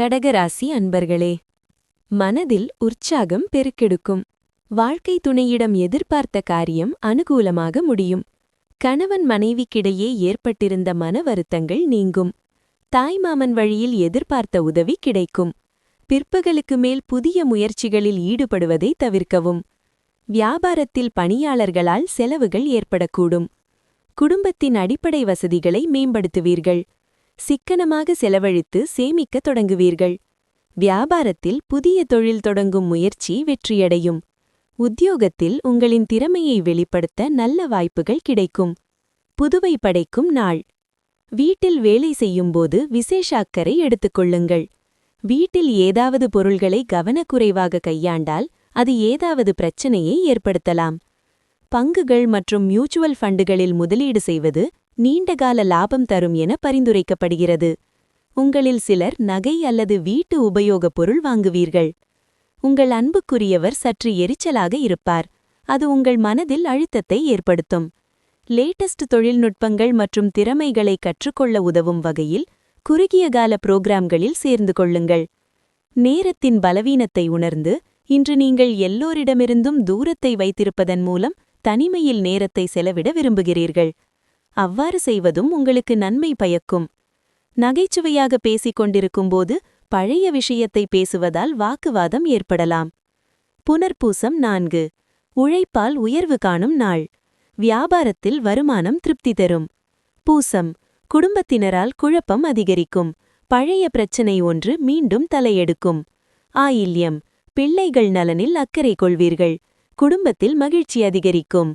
கடகராசி அன்பர்களே, மனதில் உற்சாகம் பெருக்கெடுக்கும். வாழ்க்கை துணையிடம் எதிர்பார்த்த காரியம் அனுகூலமாக முடியும். கணவன் மனைவிக்கிடையே ஏற்பட்டிருந்த மன வருத்தங்கள் நீங்கும். தாய்மாமன் வழியில் எதிர்பார்த்த உதவி கிடைக்கும். பிற்பகலுக்கு மேல் புதிய முயற்சிகளில் ஈடுபடுவதை தவிர்க்கவும். வியாபாரத்தில் பணியாளர்களால் செலவுகள் ஏற்படக்கூடும். குடும்பத்தின் அடிப்படை வசதிகளை மேம்படுத்துவீர்கள். சிக்கனமாக செலவழித்து சேமிக்கத் தொடங்குவீர்கள். வியாபாரத்தில் புதிய தொழில் தொடங்கும் முயற்சி வெற்றியடையும். உத்தியோகத்தில் உங்களின் திறமையை வெளிப்படுத்த நல்ல வாய்ப்புகள் கிடைக்கும். புதுவை படைக்கும் நாள். வீட்டில் வேலை செய்யும்போது விசேஷ அக்கறை எடுத்துக்கொள்ளுங்கள். வீட்டில் ஏதாவது பொருள்களை கவனக்குறைவாக கையாண்டால் அது ஏதாவது பிரச்சனையை ஏற்படுத்தலாம். பங்குகள் மற்றும் மியூச்சுவல் ஃபண்டுகளில் முதலீடு செய்வது நீண்டகால லாபம் தரும் என பரிந்துரைக்கப்படுகிறது. உங்களில் சிலர் நகை அல்லது வீட்டு உபயோகப் பொருள் வாங்குவீர்கள். உங்கள் அன்புக்குரியவர் சற்று எரிச்சலாக இருப்பார். அது உங்கள் மனதில் அழுத்தத்தை ஏற்படுத்தும். லேட்டஸ்ட் தொழில்நுட்பங்கள் மற்றும் திறமைகளை கற்றுக்கொள்ள உதவும் வகையில் குறுகிய கால புரோகிராம்களில் சேர்ந்து கொள்ளுங்கள். நேரத்தின் பலவீனத்தை உணர்ந்து இன்று நீங்கள் எல்லோரிடமிருந்தும் தூரத்தை வைத்திருப்பதன் மூலம் தனிமையில் நேரத்தை செலவிட விரும்புகிறீர்கள். அவ்வாறு செய்வதும் உங்களுக்கு நன்மை பயக்கும். நகைச்சுவையாக பேசிக் கொண்டிருக்கும்போது பழைய விஷயத்தை பேசுவதால் வாக்குவாதம் ஏற்படலாம். புனர்பூசம் 4. உழைப்பால் உயர்வு காணும் நாள். வியாபாரத்தில் வருமானம் திருப்தி தரும். பூசம். குடும்பத்தினரால் குழப்பம் அதிகரிக்கும். பழைய பிரச்சனை ஒன்று மீண்டும் தலையெடுக்கும். ஆயில்யம். பிள்ளைகள் நலனில் அக்கறை கொள்வீர்கள். குடும்பத்தில் மகிழ்ச்சி அதிகரிக்கும்.